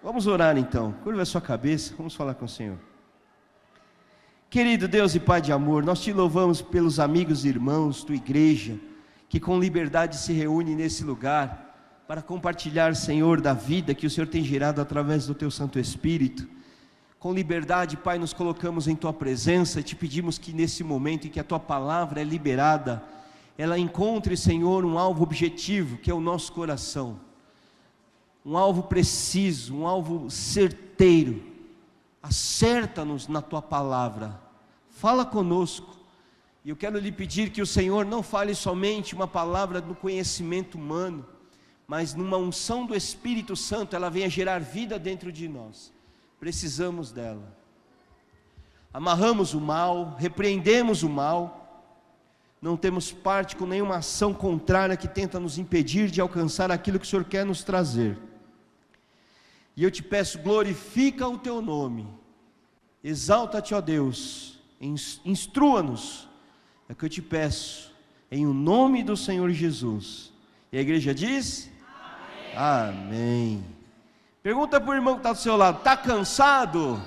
Vamos orar então. Curva a sua cabeça, vamos falar com o Senhor. Querido Deus e Pai de amor, nós te louvamos pelos amigos e irmãos, tua igreja, que com liberdade se reúne nesse lugar, para compartilhar, Senhor, da vida que o Senhor tem gerado através do teu Santo Espírito. Com liberdade, Pai, nos colocamos em tua presença e te pedimos que nesse momento em que a tua palavra é liberada, ela encontre, Senhor, um alvo objetivo, que é o nosso coração. Um alvo preciso, um alvo certeiro. Acerta-nos na tua palavra, fala conosco. E eu quero lhe pedir que o Senhor não fale somente uma palavra no conhecimento humano, mas numa unção do Espírito Santo, ela venha gerar vida dentro de nós. Precisamos dela. Amarramos o mal, repreendemos o mal, não temos parte com nenhuma ação contrária que tenta nos impedir de alcançar aquilo que o Senhor quer nos trazer. E eu te peço, glorifica o teu nome, exalta-te, ó Deus, instrua-nos, é o que eu te peço, em o nome do Senhor Jesus. E a igreja diz? Amém. Amém. Pergunta para o irmão que está do seu lado, está cansado?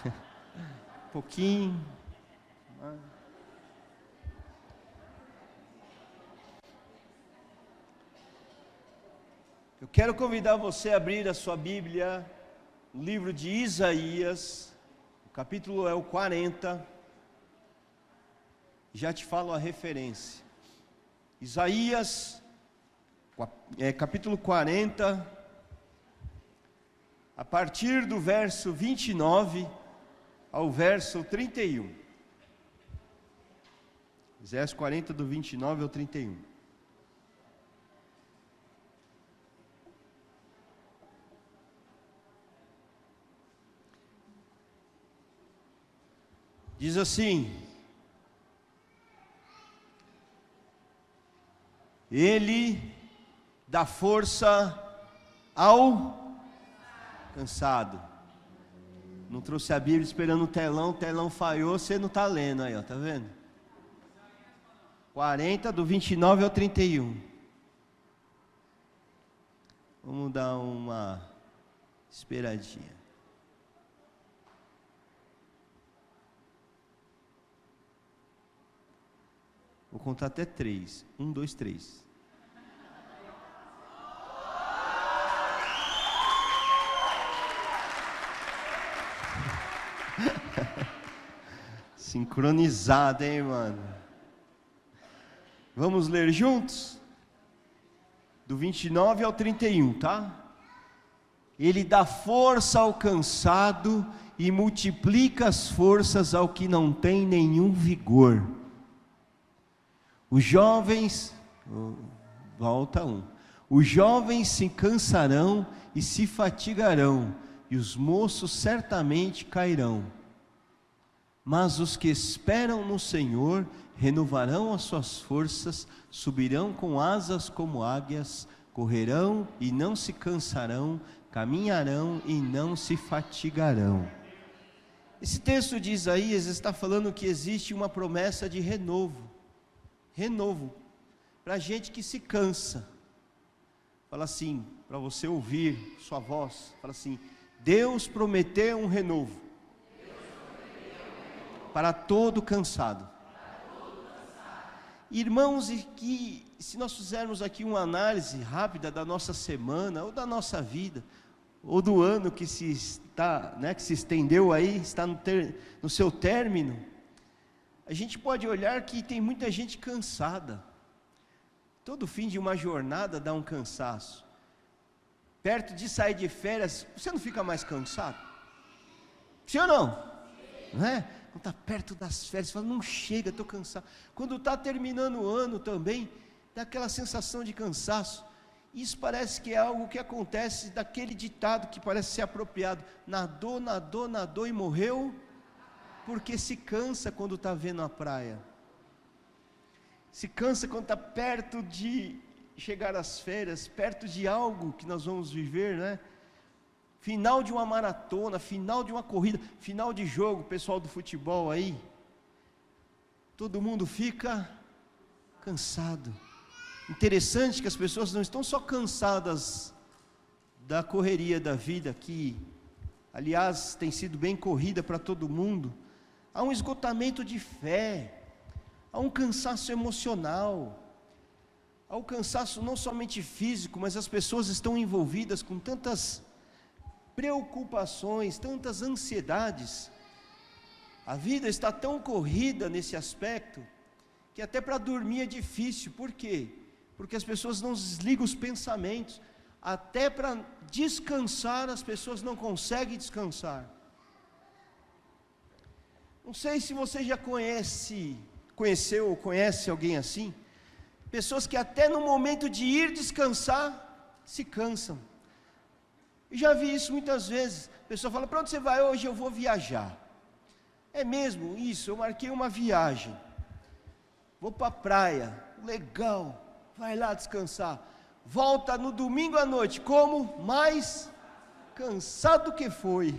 Um pouquinho. Eu quero convidar você a abrir a sua Bíblia, no livro de Isaías, o capítulo é o 40, já te falo a referência. Isaías, capítulo 40, a partir do verso 29 ao verso 31. Isaías 40, do 29 ao 31. Diz assim: Ele dá força ao cansado. Não trouxe a Bíblia esperando o telão falhou, você não está lendo aí, ó, tá vendo? 40, do 29 ao 31. Vamos dar uma esperadinha. Vou contar até 3. 1, 2, 3. Sincronizado, hein, mano? Vamos ler juntos? Do 29 ao 31, tá? Ele dá força ao cansado e multiplica as forças ao que não tem nenhum vigor. Os jovens, volta 1. Os jovens se cansarão e se fatigarão, e os moços certamente cairão. Mas os que esperam no Senhor renovarão as suas forças, subirão com asas como águias, correrão e não se cansarão, caminharão e não se fatigarão. Esse texto de Isaías está falando que existe uma promessa de renovo. Renovo, para gente que se cansa. Fala assim, para você ouvir sua voz, fala assim: Deus prometeu um renovo para todo cansado. Irmãos, e que se nós fizermos aqui uma análise rápida da nossa semana, ou da nossa vida, ou do ano que se está, que se estendeu aí, está no seu término, a gente pode olhar que tem muita gente cansada. Todo fim de uma jornada dá um cansaço. Perto de sair de férias, você não fica mais cansado? Sim ou não? Não é? Quando está perto das férias, você fala, não chega, estou cansado. Quando está terminando o ano também, dá aquela sensação de cansaço. Isso parece que é algo que acontece daquele ditado que parece ser apropriado: nadou, nadou, nadou e morreu, porque se cansa quando está vendo a praia. Se cansa quando está perto de chegar às férias, perto de algo que nós vamos viver, né? Final de uma maratona, final de uma corrida, final de jogo, pessoal do futebol aí, todo mundo fica cansado. Interessante que as pessoas não estão só cansadas da correria da vida, que, aliás, tem sido bem corrida para todo mundo, há um esgotamento de fé, há um cansaço emocional, há um cansaço não somente físico, mas as pessoas estão envolvidas com tantas preocupações, tantas ansiedades. A vida está tão corrida nesse aspecto, que até para dormir é difícil. Por quê? Porque as pessoas não desligam os pensamentos. Até para descansar, as pessoas não conseguem descansar. Não sei se você já conheceu ou conhece alguém assim. Pessoas que até no momento de ir descansar, se cansam. Eu já vi isso muitas vezes. A pessoa fala: para onde você vai hoje? Eu vou viajar. É mesmo isso, eu marquei uma viagem. Vou para a praia, legal, vai lá descansar. Volta no domingo à noite, como? Mais cansado que foi.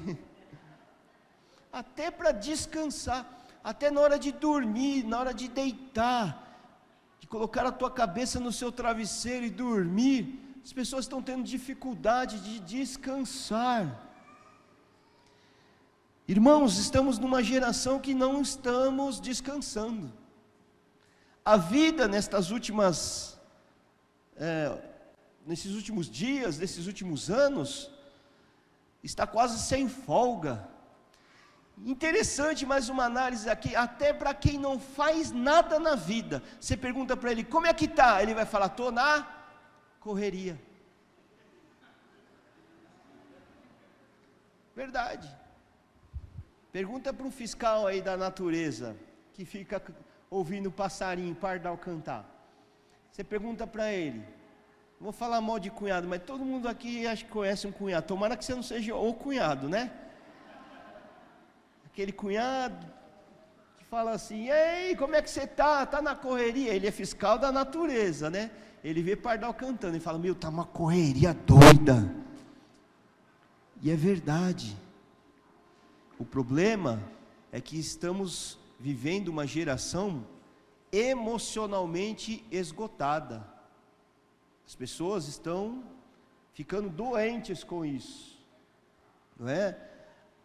Até para descansar, até na hora de dormir, na hora de deitar, de colocar a tua cabeça no seu travesseiro e dormir, as pessoas estão tendo dificuldade de descansar. Irmãos, estamos numa geração que não estamos descansando. A vida nesses últimos dias, nesses últimos anos, está quase sem folga. Interessante, mais uma análise aqui, até para quem não faz nada na vida, você pergunta para ele: como é que está? Ele vai falar: estou na correria. Verdade. Pergunta para um fiscal aí da natureza, que fica ouvindo passarinho, pardal cantar. Você pergunta para ele, não vou falar mal de cunhado, mas todo mundo aqui acho que conhece um cunhado. Tomara que você não seja o cunhado, né? Aquele cunhado que fala assim: ei, como é que você está? Está na correria? Ele é fiscal da natureza, né? Ele vê pardal cantando e fala: meu, está uma correria doida. E é verdade. O problema é que estamos vivendo uma geração emocionalmente esgotada. As pessoas estão ficando doentes com isso, não é?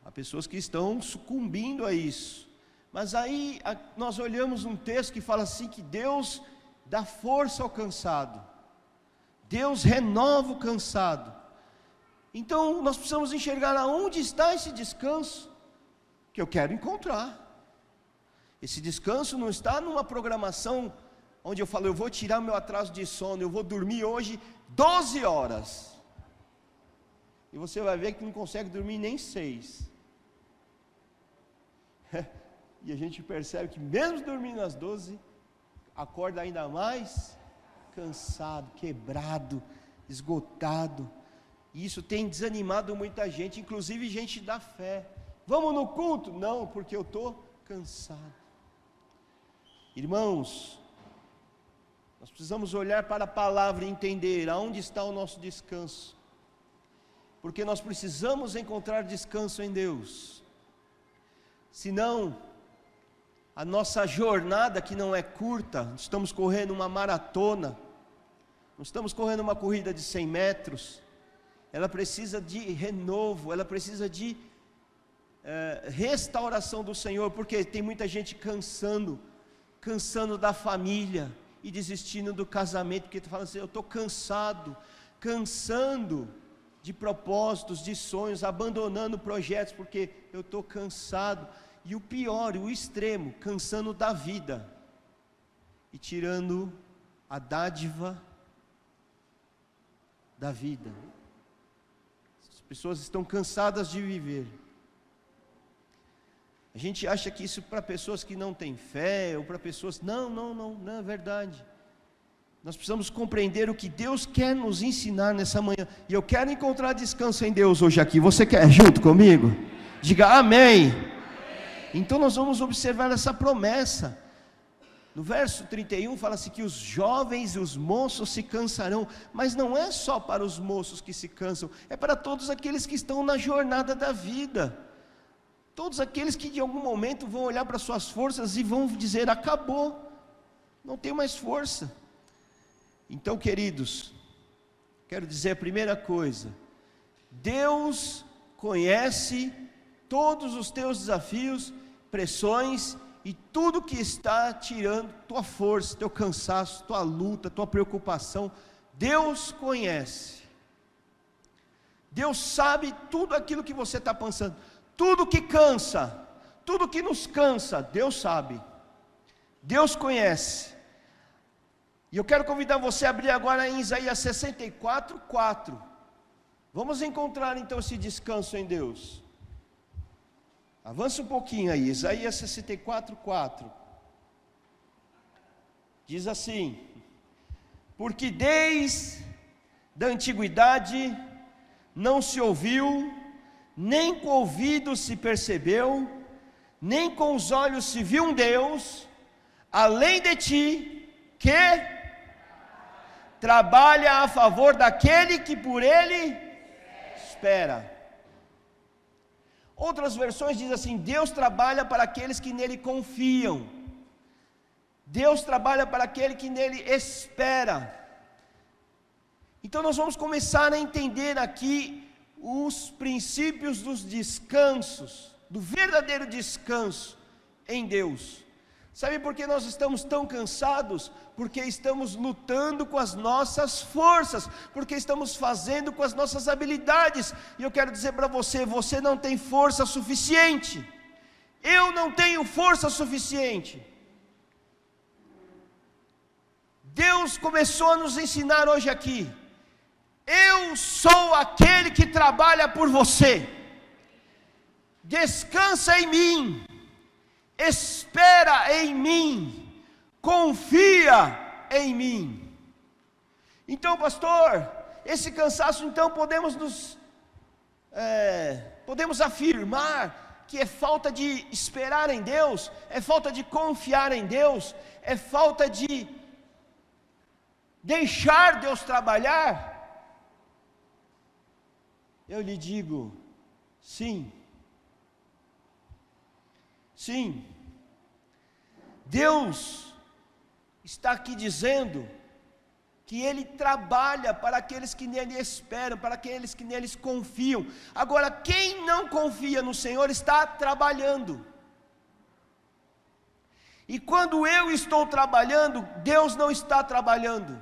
Há pessoas que estão sucumbindo a isso. Mas aí nós olhamos um texto que fala assim, que Deus dá força ao cansado, Deus renova o cansado. Então nós precisamos enxergar aonde está esse descanso que eu quero encontrar. Esse descanso não está numa programação onde eu falo: eu vou tirar meu atraso de sono, eu vou dormir hoje 12 horas. E você vai ver que não consegue dormir nem 6. E a gente percebe que mesmo dormindo às 12, acorda ainda mais cansado, quebrado, esgotado. E isso tem desanimado muita gente, inclusive gente da fé. Vamos no culto? Não, porque eu estou cansado. Irmãos, nós precisamos olhar para a palavra e entender aonde está o nosso descanso, porque nós precisamos encontrar descanso em Deus. Senão, a nossa jornada, que não é curta, estamos correndo uma maratona, não estamos correndo uma corrida de 100 metros, ela precisa de renovo, ela precisa de restauração do Senhor, porque tem muita gente cansando da família e desistindo do casamento, porque está falando assim: eu estou cansando de propósitos, de sonhos, abandonando projetos, porque eu estou cansado. E o pior, o extremo, cansando da vida e tirando a dádiva da vida. As pessoas estão cansadas de viver. A gente acha que isso para pessoas que não têm fé, ou para pessoas... Não é verdade. Nós precisamos compreender o que Deus quer nos ensinar nessa manhã. E eu quero encontrar descanso em Deus hoje aqui. Você quer junto comigo? Diga amém. Então nós vamos observar essa promessa. No verso 31 fala-se que os jovens e os moços se cansarão. Mas não é só para os moços que se cansam, é para todos aqueles que estão na jornada da vida. Todos aqueles que de algum momento vão olhar para suas forças e vão dizer: acabou, não tenho mais força. Então, queridos, quero dizer a primeira coisa: Deus conhece todos os teus desafios, pressões e tudo que está tirando tua força, teu cansaço, tua luta, tua preocupação. Deus conhece. Deus sabe tudo aquilo que você está pensando. Tudo que cansa, tudo que nos cansa, Deus sabe. Deus conhece. E eu quero convidar você a abrir agora em Isaías 64, 4. Vamos encontrar então esse descanso em Deus. Avança um pouquinho aí, Isaías 64, 4. Diz assim: porque desde a antiguidade não se ouviu, nem com o ouvido se percebeu, nem com os olhos se viu um Deus, além de ti, que trabalha a favor daquele que por ele espera. Outras versões dizem assim: Deus trabalha para aqueles que nele confiam. Deus trabalha para aquele que nele espera. Então nós vamos começar a entender aqui os princípios dos descansos, do verdadeiro descanso em Deus. Sabe por que nós estamos tão cansados? Porque estamos lutando com as nossas forças, porque estamos fazendo com as nossas habilidades. E eu quero dizer para você: você não tem força suficiente. Eu não tenho força suficiente. Deus começou a nos ensinar hoje aqui: eu sou aquele que trabalha por você. Descansa em mim, espera em mim, confia em mim. Então, pastor, esse cansaço, então podemos afirmar que é falta de esperar em Deus, é falta de confiar em Deus, é falta de deixar Deus trabalhar? Eu lhe digo, sim. Sim. Deus está aqui dizendo que Ele trabalha para aqueles que nele esperam, para aqueles que neles confiam. Agora, quem não confia no Senhor está trabalhando. E quando eu estou trabalhando, Deus não está trabalhando.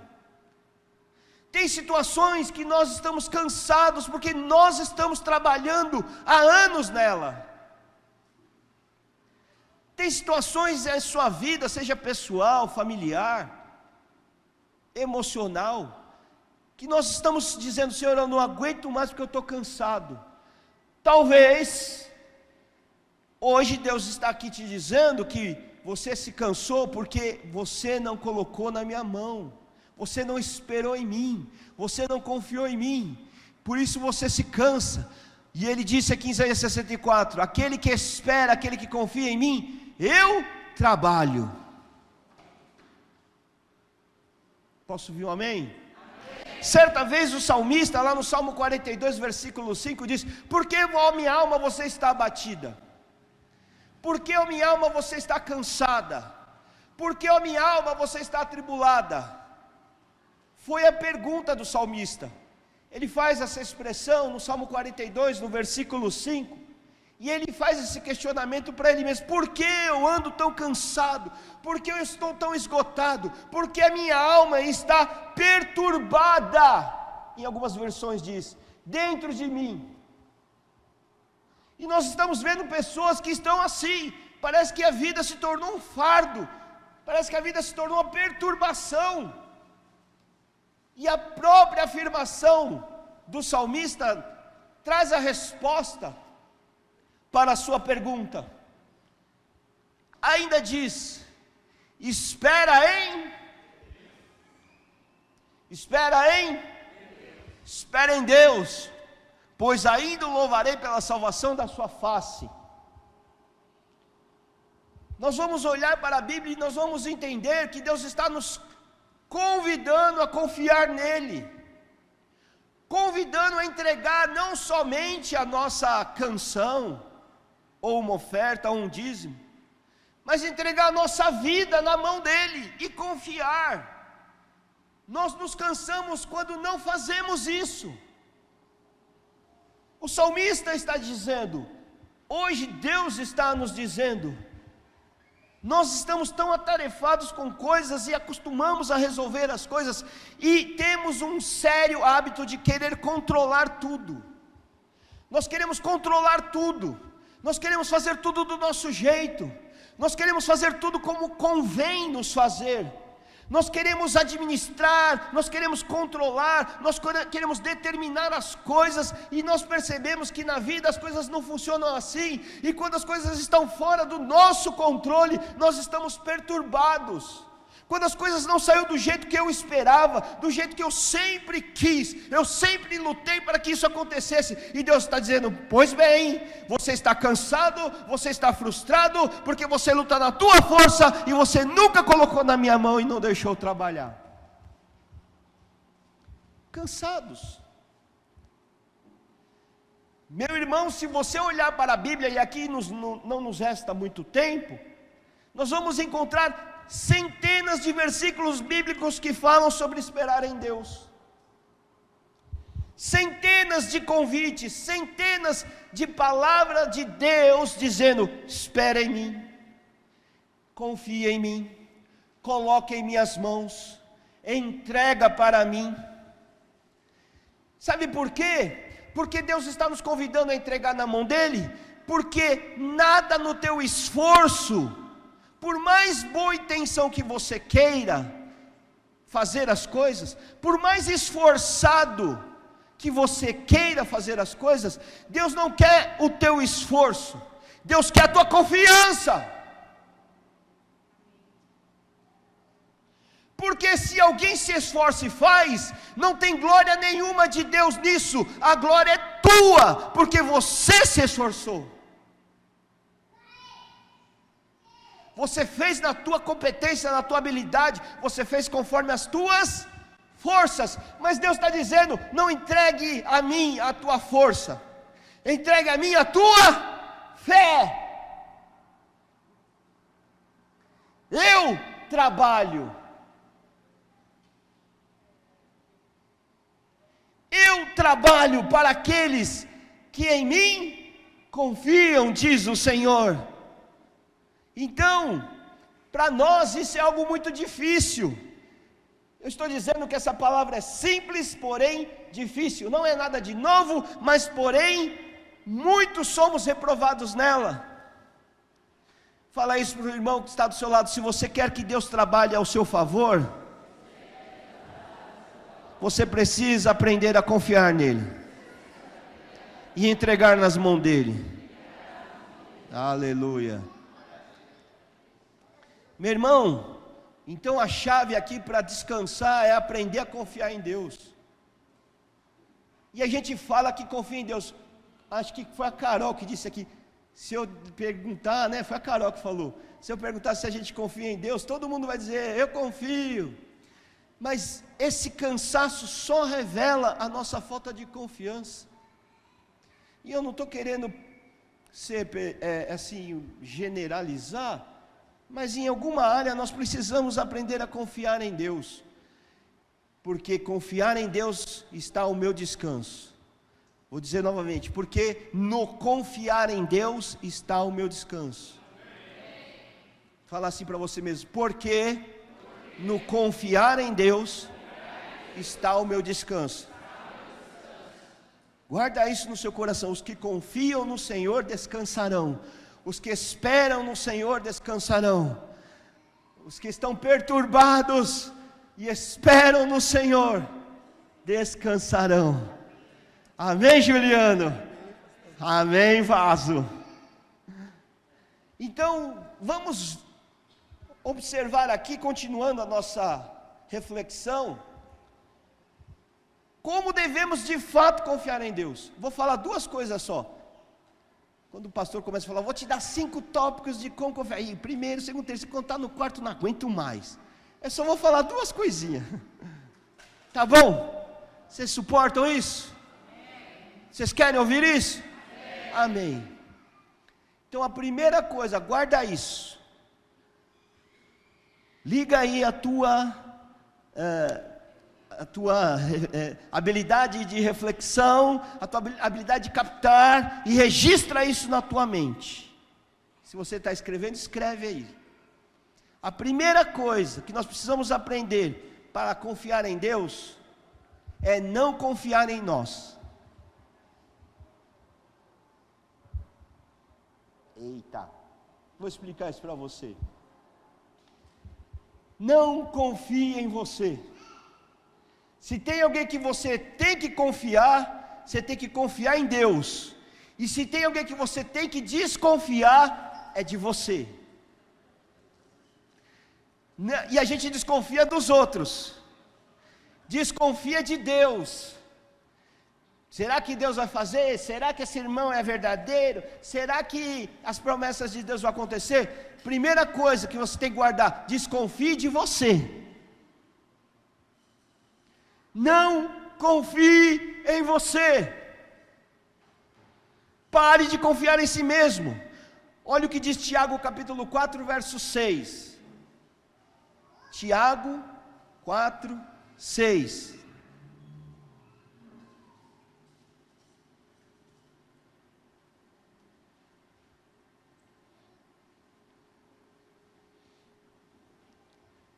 Tem situações que nós estamos cansados, porque nós estamos trabalhando há anos nela. Tem situações em sua vida, seja pessoal, familiar, emocional, que nós estamos dizendo: Senhor, eu não aguento mais porque eu estou cansado. Talvez, hoje Deus está aqui te dizendo que você se cansou porque você não colocou na minha mão. Você não esperou em mim, você não confiou em mim, por isso você se cansa. E ele disse aqui em Isaías 64: aquele que espera, aquele que confia em mim, eu trabalho. Posso ouvir um amém? Amém. Certa vez o salmista, lá no Salmo 42, versículo 5, diz: por que, ó minha alma, você está abatida? Por que, ó minha alma, você está cansada? Por que, ó minha alma, você está atribulada? Foi a pergunta do salmista. Ele faz essa expressão no Salmo 42, no versículo 5, e ele faz esse questionamento para ele mesmo: por que eu ando tão cansado? Por que eu estou tão esgotado? Por que a minha alma está perturbada? Em algumas versões diz: dentro de mim. E nós estamos vendo pessoas que estão assim, parece que a vida se tornou um fardo, parece que a vida se tornou uma perturbação. E a própria afirmação do salmista traz a resposta para a sua pergunta. Ainda diz: espera em Deus, pois ainda o louvarei pela salvação da sua face. Nós vamos olhar para a Bíblia e nós vamos entender que Deus está nos convidando a confiar nele, convidando a entregar não somente a nossa canção, ou uma oferta, ou um dízimo, mas entregar a nossa vida na mão dele e confiar. Nós nos cansamos quando não fazemos isso. O salmista está dizendo, hoje Deus está nos dizendo, nós estamos tão atarefados com coisas e acostumamos a resolver as coisas e temos um sério hábito de querer controlar tudo. Nós queremos controlar tudo, nós queremos fazer tudo do nosso jeito, nós queremos fazer tudo como convém nos fazer. Nós queremos administrar, nós queremos controlar, nós queremos determinar as coisas, e nós percebemos que na vida as coisas não funcionam assim, e quando as coisas estão fora do nosso controle, nós estamos perturbados. Quando as coisas não saíram do jeito que eu esperava, do jeito que eu sempre quis, eu sempre lutei para que isso acontecesse, e Deus está dizendo, pois bem, você está cansado, você está frustrado, porque você luta na tua força, e você nunca colocou na minha mão e não deixou trabalhar. Cansados. Meu irmão, se você olhar para a Bíblia, e aqui não nos resta muito tempo, nós vamos encontrar centenas de versículos bíblicos que falam sobre esperar em Deus, centenas de convites, centenas de palavras de Deus dizendo, espera em mim, confia em mim, coloque em minhas mãos, entrega para mim. Sabe por quê? Porque Deus está nos convidando a entregar na mão dEle, porque nada no teu esforço, por mais boa intenção que você queira fazer as coisas, por mais esforçado que você queira fazer as coisas, Deus não quer o teu esforço, Deus quer a tua confiança. Porque se alguém se esforça e faz, não tem glória nenhuma de Deus nisso, a glória é tua, porque você se esforçou. Você fez na tua competência, na tua habilidade, você fez conforme as tuas forças, mas Deus está dizendo, não entregue a mim a tua força, entregue a mim a tua fé. Eu trabalho, para aqueles que em mim confiam, diz o Senhor. Então, para nós isso é algo muito difícil. Eu estou dizendo que essa palavra é simples, porém difícil. Não é nada de novo, mas porém, muitos somos reprovados nela. Fala isso para o irmão que está do seu lado. Se você quer que Deus trabalhe ao seu favor, você precisa aprender a confiar nele e entregar nas mãos dele. Aleluia. Meu irmão, então a chave aqui para descansar é aprender a confiar em Deus. E a gente fala que confia em Deus. Acho que foi a Carol que disse aqui. Se eu perguntar, né? Foi a Carol que falou. Se eu perguntar se a gente confia em Deus, todo mundo vai dizer, eu confio. Mas esse cansaço só revela a nossa falta de confiança. E eu não estou querendo ser assim, generalizar, mas em alguma área nós precisamos aprender a confiar em Deus, porque confiar em Deus está o meu descanso. Vou dizer novamente, porque no confiar em Deus está o meu descanso. Fala assim para você mesmo, porque no confiar em Deus está o meu descanso. Guarda isso no seu coração, os que confiam no Senhor descansarão. Os que esperam no Senhor descansarão. Os que estão perturbados e esperam no Senhor descansarão. Amém, Juliano? Amém, vaso? Então, vamos observar aqui, continuando a nossa reflexão, como devemos de fato confiar em Deus. Vou falar duas coisas só. Quando o pastor começa a falar, vou te dar 5 tópicos de como confiar. Aí, primeiro, segundo, terceiro, quando está no quarto, não aguento mais. Eu só vou falar 2 coisinhas. Tá bom? Vocês suportam isso? Vocês querem ouvir isso? Amém. Então a primeira coisa, guarda isso. Liga aí a tua habilidade de reflexão, a tua habilidade de captar, e registra isso na tua mente. Se você está escrevendo, escreve aí. A primeira coisa que nós precisamos aprender para confiar em Deus é não confiar em nós. Eita, vou explicar isso para você. Não confie em você. Se tem alguém que você tem que confiar, você tem que confiar em Deus. E se tem alguém que você tem que desconfiar, é de você. E a gente desconfia dos outros, desconfia de Deus. Será que Deus vai fazer? Será que esse irmão é verdadeiro? Será que as promessas de Deus vão acontecer? Primeira coisa que você tem que guardar: desconfie de você. Não confie em você. Pare de confiar em si mesmo. Olha o que diz Tiago capítulo 4, verso 6. Tiago 4, 6.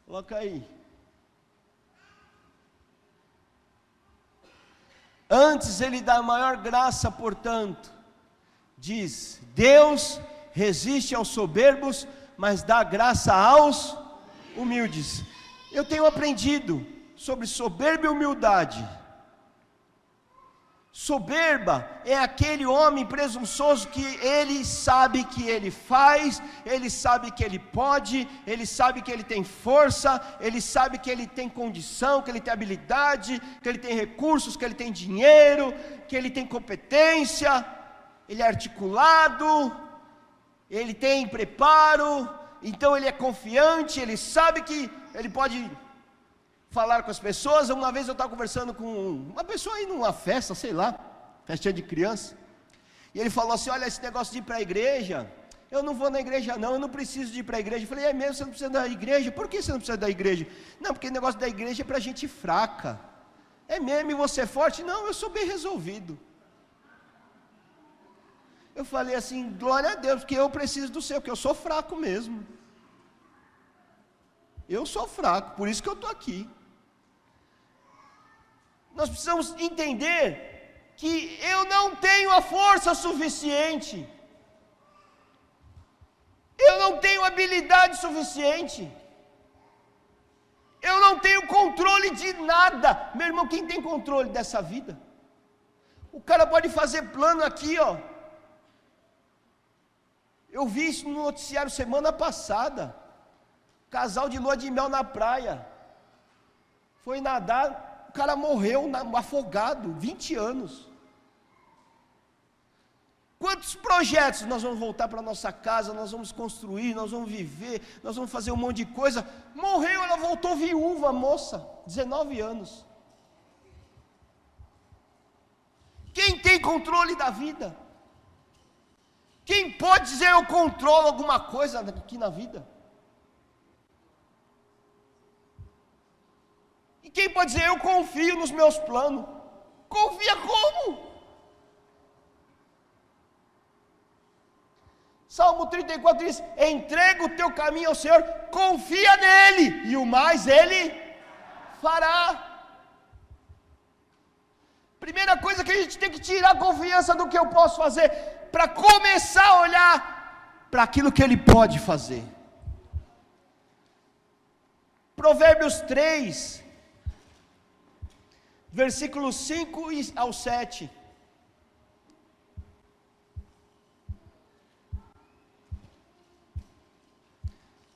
Coloca aí. Antes ele dá maior graça, portanto, diz: Deus resiste aos soberbos, mas dá graça aos humildes. Eu tenho aprendido sobre soberba e humildade. Soberba é aquele homem presunçoso que ele sabe que ele faz, ele sabe que ele pode, ele sabe que ele tem força, ele sabe que ele tem condição, que ele tem habilidade, que ele tem recursos, que ele tem dinheiro, que ele tem competência, ele é articulado, ele tem preparo, então ele é confiante, ele sabe que ele pode falar com as pessoas. Uma vez eu estava conversando com uma pessoa aí numa festa, sei lá, festinha de criança, e ele falou assim: olha, esse negócio de ir para a igreja, eu não vou na igreja não, eu não preciso de ir para a igreja. Eu falei: é mesmo, você não precisa da igreja? Por que você não precisa da igreja? Não, porque o negócio da igreja é para gente fraca. É mesmo, e você é forte? Não, eu sou bem resolvido. Eu falei assim: glória a Deus, porque eu preciso do seu, porque eu sou fraco mesmo. Eu sou fraco, por isso que eu estou aqui. Nós precisamos entender que eu não tenho a força suficiente, eu não tenho habilidade suficiente, eu não tenho controle de nada. Meu irmão, quem tem controle dessa vida? O cara pode fazer plano aqui, ó. Eu vi isso no noticiário semana passada. Casal de lua de mel na praia, foi nadar, o cara morreu afogado, 20 anos. Quantos projetos nós vamos voltar para nossa casa, nós vamos construir, nós vamos viver, nós vamos fazer um monte de coisa. Morreu, ela voltou viúva, a moça, 19 anos. Quem tem controle da vida? Quem pode dizer eu controlo alguma coisa aqui na vida? E quem pode dizer eu confio nos meus planos? Confia como? Salmo 34 diz: entrega o teu caminho ao Senhor, confia nele, e o mais ele fará. Primeira coisa que a gente tem que tirar a confiança do que eu posso fazer, para começar a olhar para aquilo que ele pode fazer. Provérbios 3, versículos 5 ao 7.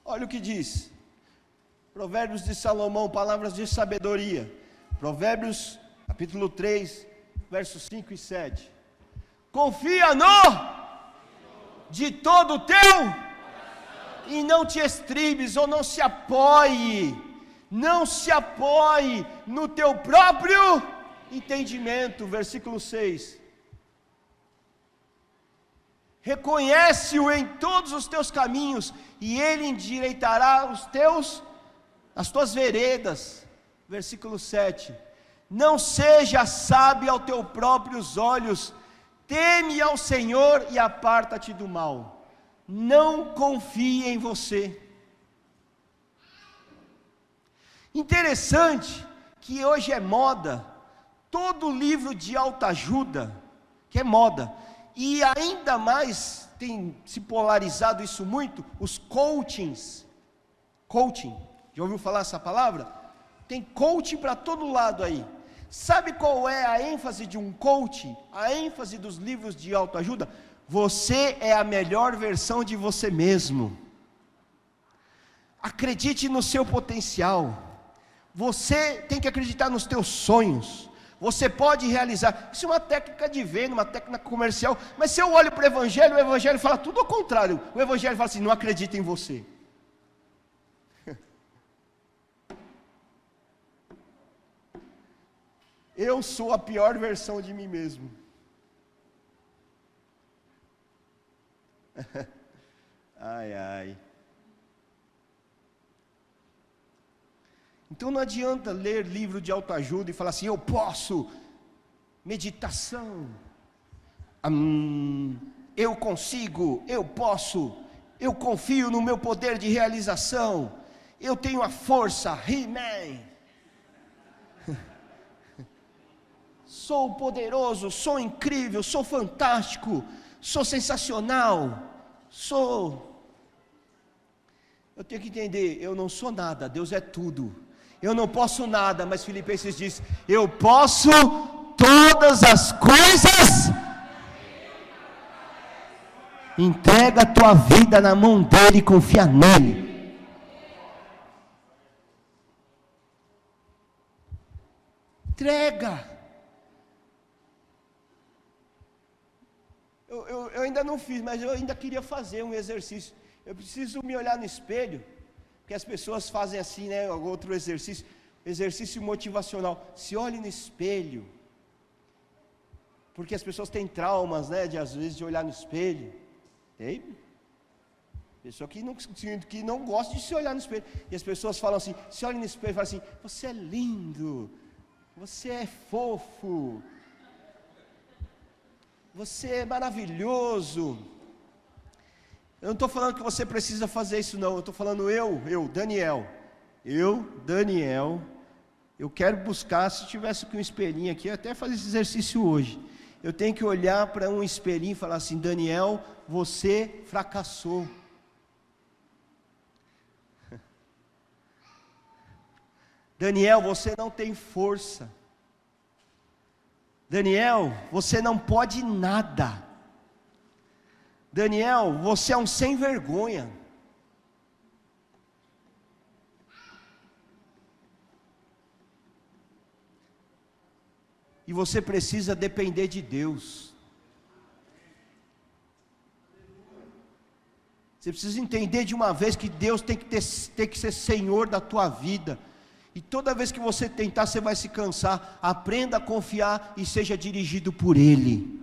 Olha o que diz. Provérbios de Salomão, palavras de sabedoria. Provérbios, capítulo 3, versos 5 e 7. Confia no de todo o teu e não te estribes, ou não se apoie no teu próprio entendimento. Versículo 6. Reconhece-o em todos os teus caminhos, e ele endireitará as tuas veredas. Versículo 7. Não seja sábio aos teus próprios olhos, teme ao Senhor e aparta-te do mal. Não confie em você. Interessante que hoje é moda, todo livro de autoajuda, que é moda, e ainda mais tem se polarizado isso muito, os coachings. Coaching, já ouviu falar essa palavra? Tem coaching para todo lado aí. Sabe qual é a ênfase de um coaching? A ênfase dos livros de autoajuda? Você é a melhor versão de você mesmo. Acredite no seu potencial. Você tem que acreditar nos teus sonhos. Você pode realizar. Isso é uma técnica de venda, uma técnica comercial. Mas se eu olho para o Evangelho fala tudo ao contrário. O Evangelho fala assim: não acredita em você. Eu sou a pior versão de mim mesmo. Ai, ai. Então não adianta ler livro de autoajuda e falar assim: eu posso, meditação, eu consigo, eu posso, eu confio no meu poder de realização, eu tenho a força, He-Man, sou poderoso, sou incrível, sou fantástico, sou sensacional, eu tenho que entender, eu não sou nada, Deus é tudo. Eu não posso nada, mas Filipenses diz: eu posso todas as coisas. Entrega a tua vida na mão dele e confia nele. Entrega. Eu ainda não fiz, mas eu ainda queria fazer um exercício. Eu preciso me olhar no espelho. Porque as pessoas fazem assim, né? Outro exercício motivacional. Se olhe no espelho. Porque as pessoas têm traumas, né? Às vezes de olhar no espelho. Tem? Pessoa que não gosta de se olhar no espelho. E as pessoas falam assim, se olhem no espelho e falam assim: você é lindo, você é fofo, você é maravilhoso. Eu não estou falando que você precisa fazer isso não, eu estou falando Daniel, eu quero buscar, se tivesse com um espelhinho aqui, eu até fazer esse exercício hoje, eu tenho que olhar para um espelhinho e falar assim: Daniel, você fracassou. Daniel, você não tem força. Daniel, você não pode nada. Daniel, você é um sem vergonha. E você precisa depender de Deus. Você precisa entender de uma vez que Deus tem que ser Senhor da tua vida. E toda vez que você tentar, você vai se cansar. Aprenda a confiar e seja dirigido por Ele.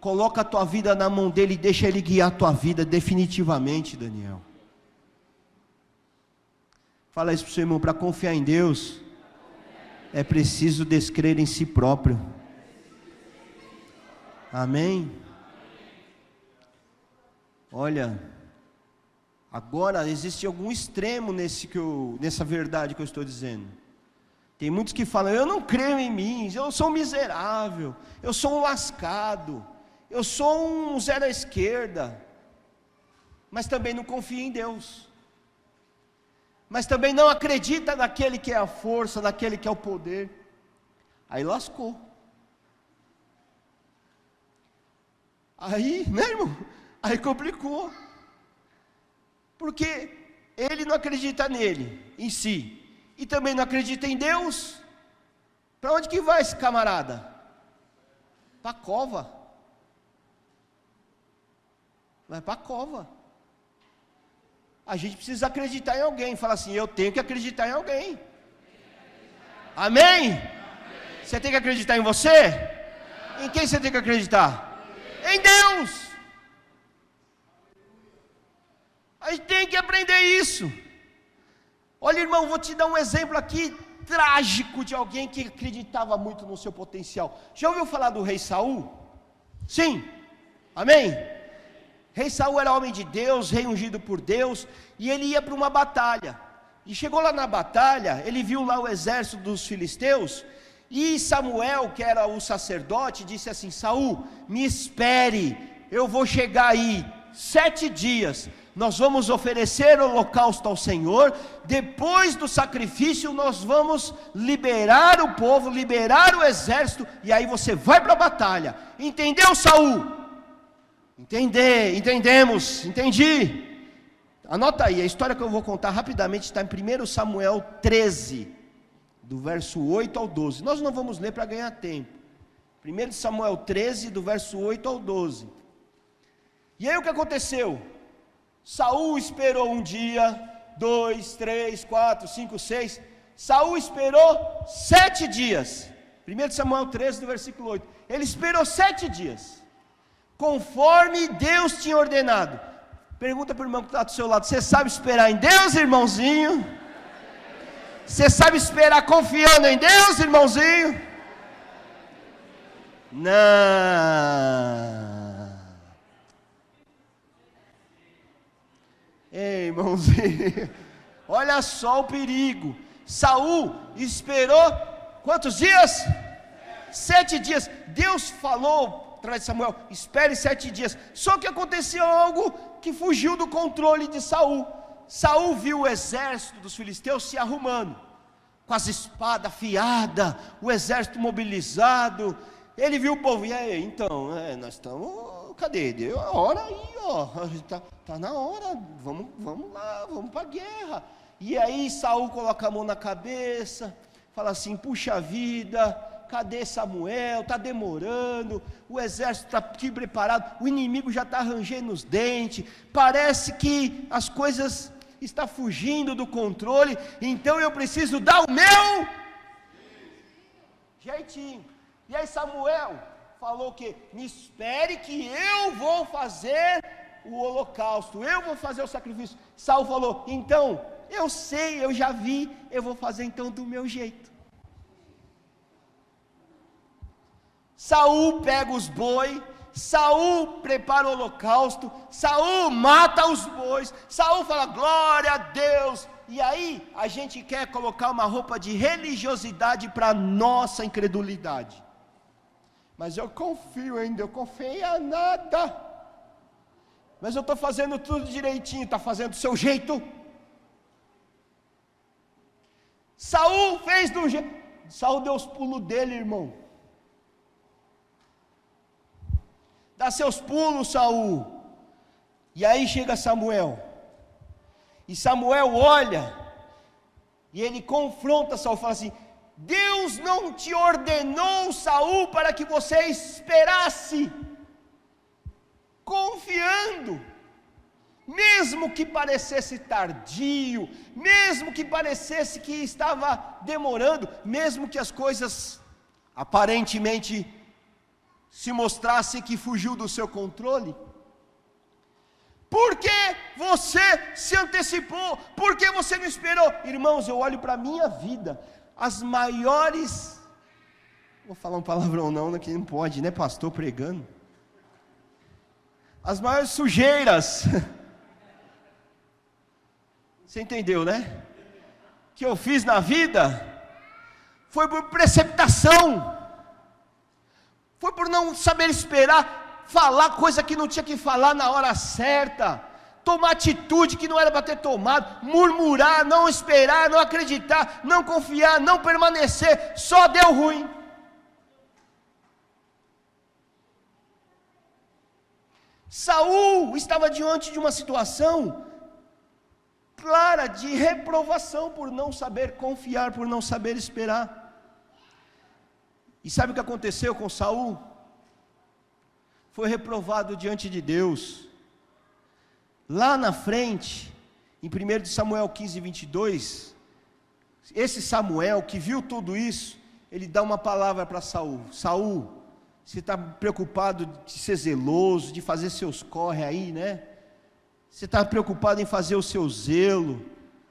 Coloca a tua vida na mão dele e deixa ele guiar a tua vida definitivamente, Daniel. Fala isso para o seu irmão: para confiar em Deus, é preciso descrer em si próprio. Amém? Olha, agora existe algum extremo nessa verdade que eu estou dizendo. Tem muitos que falam: eu não creio em mim, eu sou um miserável, eu sou um lascado, eu sou um zero à esquerda, mas também não confia em Deus, mas também não acredita naquele que é a força, naquele que é o poder. Aí lascou. Aí, né, irmão? Aí complicou, porque ele não acredita nele, em si, e também não acredita em Deus. Para onde que vai esse camarada? Para a cova. Vai para a cova. A gente precisa acreditar em alguém. Fala assim: eu tenho que acreditar em alguém. Amém? Você tem que acreditar em você? Em quem você tem que acreditar? Em Deus. A gente tem que aprender isso. Olha, irmão, vou te dar um exemplo aqui trágico de alguém que acreditava muito no seu potencial. Já ouviu falar do rei Saul? Sim, amém? Rei Saul era homem de Deus, rei ungido por Deus, e ele ia para uma batalha, e chegou lá na batalha, ele viu lá o exército dos filisteus, e Samuel, que era o sacerdote, disse assim: Saul, me espere, eu vou chegar aí 7 dias, nós vamos oferecer holocausto ao Senhor, depois do sacrifício nós vamos liberar o povo, liberar o exército, e aí você vai para a batalha. Entendeu, Saul? Entendemos, entendi. Anota aí, a história que eu vou contar rapidamente está em 1 Samuel 13, do verso 8 ao 12, nós não vamos ler para ganhar tempo. 1 Samuel 13, do verso 8 ao 12, e aí o que aconteceu? Saul esperou um dia, 2, 3, 4, 5, 6, Saul esperou 7 dias, 1 Samuel 13, do versículo 8, ele esperou 7 dias, conforme Deus tinha ordenado. Pergunta para o irmão que está do seu lado: você sabe esperar em Deus, irmãozinho? Você sabe esperar confiando em Deus, irmãozinho? Não. Ei, irmãozinho, olha só o perigo. Saul esperou quantos dias? 7 dias. Deus falou através de Samuel: espere 7 dias. Só que aconteceu algo que fugiu do controle de Saul. Saul viu o exército dos filisteus se arrumando, com as espadas afiadas, o exército mobilizado. Ele viu o povo: e aí, então, nós estamos, cadê? Deu a hora aí, ó, tá na hora, vamos lá, vamos para a guerra. E aí Saul coloca a mão na cabeça, fala assim: puxa vida, cadê Samuel? Está demorando, o exército está aqui preparado, o inimigo já está rangendo os dentes, parece que as coisas estão fugindo do controle, então eu preciso dar o meu jeitinho. E aí Samuel falou que: me espere que eu vou fazer o holocausto, eu vou fazer o sacrifício. Saul falou: então, eu sei, eu já vi, eu vou fazer então do meu jeito. Saul pega os bois, Saul prepara o holocausto, Saul mata os bois, Saul fala: glória a Deus. E aí a gente quer colocar uma roupa de religiosidade para a nossa incredulidade. Mas eu confio ainda, eu confiei a nada. Mas eu estou fazendo tudo direitinho. Está fazendo do seu jeito? Saul fez do jeito. Saul deu os pulos dele, irmão. Dá seus pulos, Saul. E aí chega Samuel. E Samuel olha, e ele confronta Saul, fala assim: Deus não te ordenou, Saul, para que você esperasse, confiando, mesmo que parecesse tardio, mesmo que parecesse que estava demorando, mesmo que as coisas aparentemente se mostrassem que fugiu do seu controle. Por que você se antecipou? Por que você não esperou? Irmãos, eu olho para a minha vida, as maiores, vou falar um palavrão não, que não pode, né, pastor pregando, as maiores sujeiras, você entendeu, né, que eu fiz na vida, foi por preceptação, foi por não saber esperar, falar coisa que não tinha que falar na hora certa, tomar atitude que não era para ter tomado, murmurar, não esperar, não acreditar, não confiar, não permanecer, só deu ruim. Saul estava diante de uma situação clara de reprovação por não saber confiar, por não saber esperar. E sabe o que aconteceu com Saul? Foi reprovado diante de Deus. Lá na frente, em 1 Samuel 15, 22, esse Samuel que viu tudo isso, ele dá uma palavra para Saul: Saul, você está preocupado de ser zeloso, de fazer seus corre aí, né? Você está preocupado em fazer o seu zelo,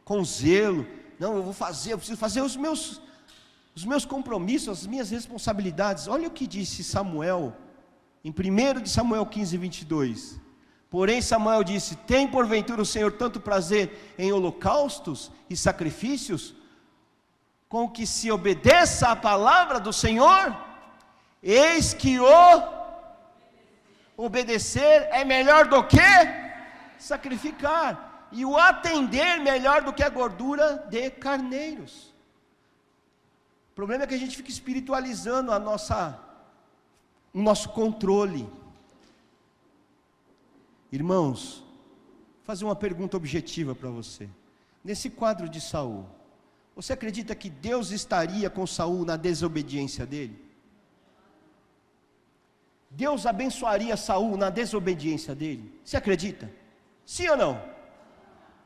com zelo. Não, eu preciso fazer os meus compromissos, as minhas responsabilidades. Olha o que disse Samuel, em 1 de Samuel 15, 22. Porém Samuel disse: tem porventura o Senhor tanto prazer em holocaustos e sacrifícios, com que se obedeça a palavra do Senhor? Eis que o obedecer é melhor do que sacrificar, e o atender melhor do que a gordura de carneiros. O problema é que a gente fica espiritualizando o nosso controle. Irmãos, vou fazer uma pergunta objetiva para você. Nesse quadro de Saul, você acredita que Deus estaria com Saul na desobediência dele? Deus abençoaria Saul na desobediência dele? Você acredita? Sim ou não?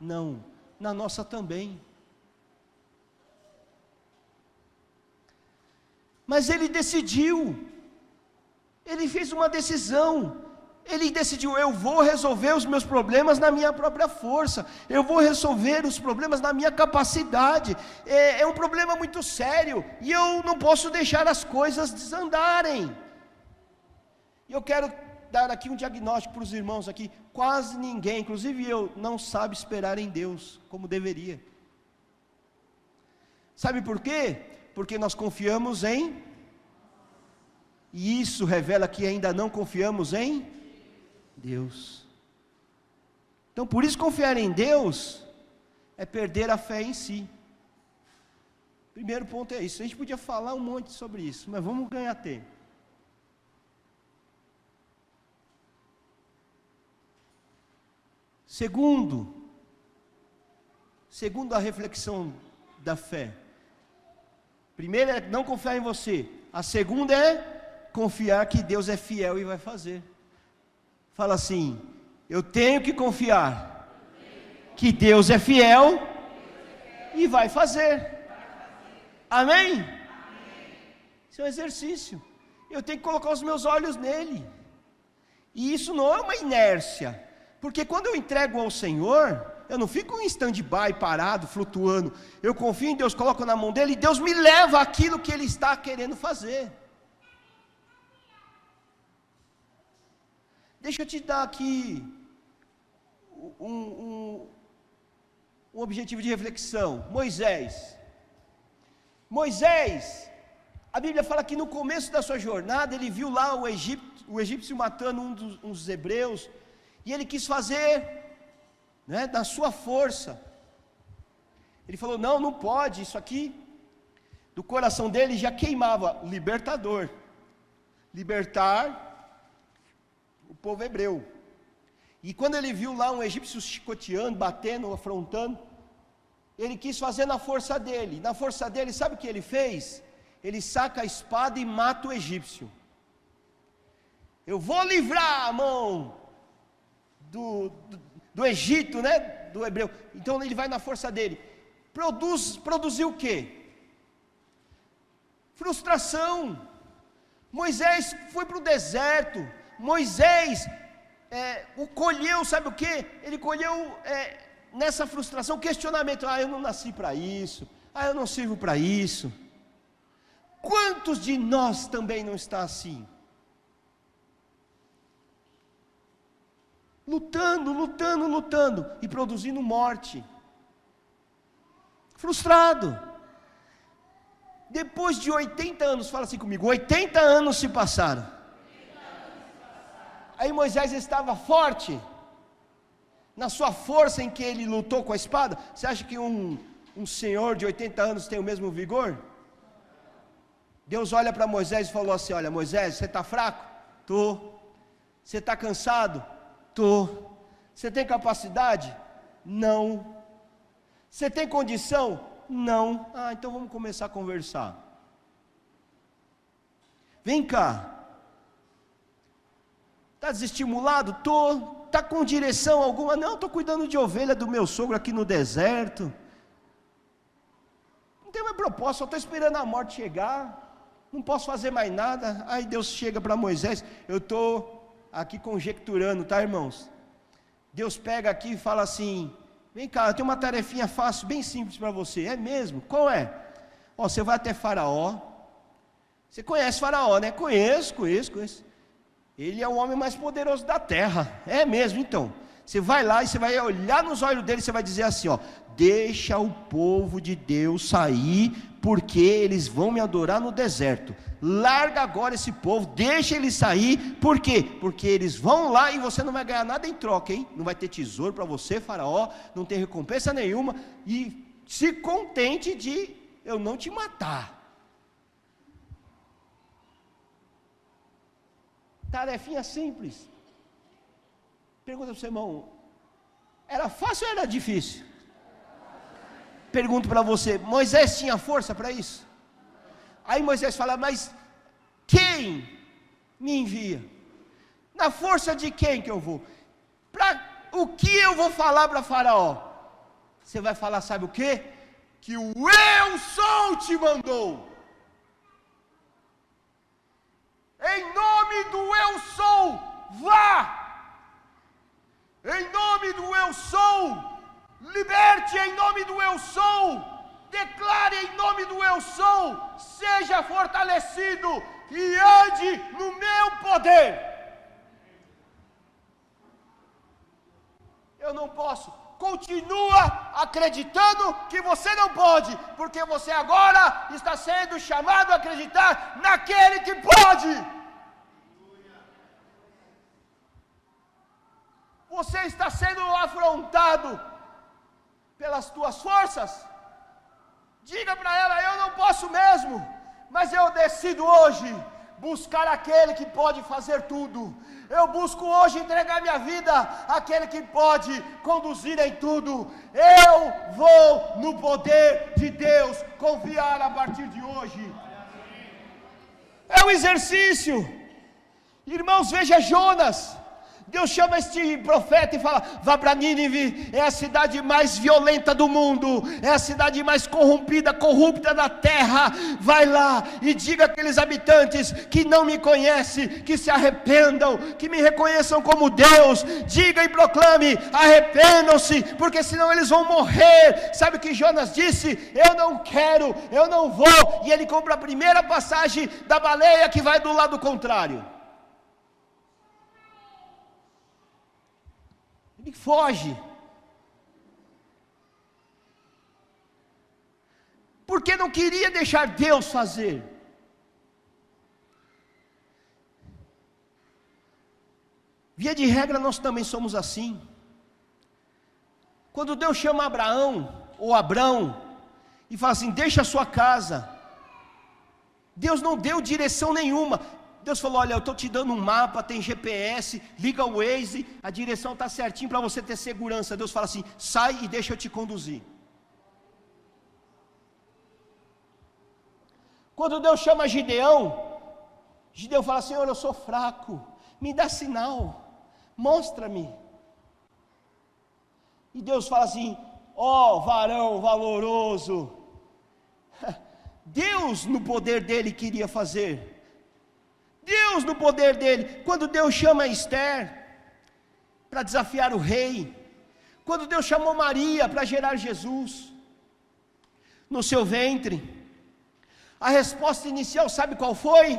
Não, na nossa também. Mas ele decidiu, ele fez uma decisão, ele decidiu: eu vou resolver os meus problemas na minha própria força, eu vou resolver os problemas na minha capacidade, é um problema muito sério, e eu não posso deixar as coisas desandarem. E eu quero dar aqui um diagnóstico para os irmãos aqui: quase ninguém, inclusive eu, não sabe esperar em Deus como deveria. Sabe por quê? Porque nós confiamos e isso revela que ainda não confiamos em Deus. Então, por isso, confiar em Deus é perder a fé em si. Primeiro ponto é isso. A gente podia falar um monte sobre isso, mas vamos ganhar tempo. Segundo a reflexão da fé, primeiro é não confiar em você, a segunda é confiar que Deus é fiel e vai fazer. Fala assim: eu tenho que confiar que Deus é fiel e vai fazer. Amém? Isso é um exercício. Eu tenho que colocar os meus olhos nele. E isso não é uma inércia. Porque quando eu entrego ao Senhor, eu não fico em stand-by, parado, flutuando. Eu confio em Deus, coloco na mão dele e Deus me leva àquilo que Ele está querendo fazer. Deixa eu te dar aqui um objetivo de reflexão. Moisés, a Bíblia fala que no começo da sua jornada, ele viu lá o egípcio matando um dos hebreus, e ele quis fazer, da sua força. Ele falou: não pode, isso aqui, do coração dele já queimava, libertar o povo hebreu. E quando ele viu lá um egípcio chicoteando, batendo, afrontando, ele quis fazer na força dele. Na força dele, sabe o que ele fez? Ele saca a espada e mata o egípcio. Eu vou livrar a mão do Egito, do hebreu. Então ele vai na força dele. Produziu o quê? Frustração. Moisés foi para o deserto. Moisés colheu, sabe o quê? Ele colheu nessa frustração, questionamento: eu não nasci para isso, eu não sirvo para isso. Quantos de nós também não está assim? Lutando e produzindo morte. Frustrado. Depois de 80 anos, fala assim comigo: 80 anos se passaram. Aí Moisés estava forte, na sua força em que ele lutou com a espada. Você acha que um senhor de 80 anos tem o mesmo vigor? Deus olha para Moisés e falou assim: olha, Moisés, você está fraco? Tô. Você está cansado? Tô. Você tem capacidade? Não. Você tem condição? Não. Então vamos começar a conversar. Vem cá. Está desestimulado? Tô. Está com direção alguma? Não, estou cuidando de ovelha do meu sogro aqui no deserto. Não tem mais propósito, só estou esperando a morte chegar. Não posso fazer mais nada. Aí Deus chega para Moisés. Eu estou aqui conjecturando, tá, irmãos? Deus pega aqui e fala assim: Vem cá, eu tenho uma tarefinha fácil, bem simples para você. É mesmo? Qual é? Ó, você vai até Faraó. Você conhece Faraó, né? Conheço. Ele é o homem mais poderoso da terra. É mesmo, então. Você vai lá e você vai olhar nos olhos dele e você vai dizer assim, ó: deixa o povo de Deus sair, porque eles vão me adorar no deserto. Larga agora esse povo, deixa eles sair. Por quê? Porque eles vão lá e você não vai ganhar nada em troca, hein? Não vai ter tesouro para você, Faraó, não tem recompensa nenhuma. E se contente de eu não te matar. Tarefinha simples. Pergunta para o seu irmão: era fácil ou era difícil? Pergunto para você: Moisés tinha força para isso? Aí Moisés fala: mas quem me envia? Na força de quem que eu vou? Para o que eu vou falar para Faraó? Você vai falar, sabe o que? Que o eu sou te mandou. Em nome do eu sou, vá. Em nome do eu sou, liberte em nome do eu sou, declare em nome do eu sou, seja fortalecido e ande no meu poder. Eu não posso. Continua acreditando que você não pode, porque você agora está sendo chamado a acreditar naquele que pode. Você está sendo afrontado pelas tuas forças? Diga para ela: eu não posso mesmo, mas eu decido hoje buscar aquele que pode fazer tudo. Eu busco hoje entregar minha vida àquele que pode conduzir em tudo. Eu vou no poder de Deus confiar a partir de hoje. É um exercício. Irmãos, veja Jonas. Deus chama este profeta e fala: vá para Nínive, é a cidade mais violenta do mundo, é a cidade mais corrupta da terra. Vai lá e diga àqueles habitantes que não me conhecem, que se arrependam, que me reconheçam como Deus. Diga e proclame: arrependam-se, porque senão eles vão morrer. Sabe o que Jonas disse? Eu não quero, eu não vou. E ele compra a primeira passagem da baleia que vai do lado contrário. Ele foge. Porque não queria deixar Deus fazer. Via de regra, nós também somos assim. Quando Deus chama Abraão ou Abrão e fala assim: deixa a sua casa, Deus não deu direção nenhuma. Deus falou: olha, eu estou te dando um mapa, tem GPS, liga o Waze, a direção está certinho para você ter segurança. Deus fala assim: sai e deixa eu te conduzir. Quando Deus chama Gideão, Gideão fala: Senhor, eu sou fraco, me dá sinal, mostra-me. E Deus fala assim: ó varão valoroso. Deus no poder dele queria fazer. Deus no poder dele. Quando Deus chama Esther para desafiar o rei, quando Deus chamou Maria para gerar Jesus no seu ventre, a resposta inicial, sabe qual foi?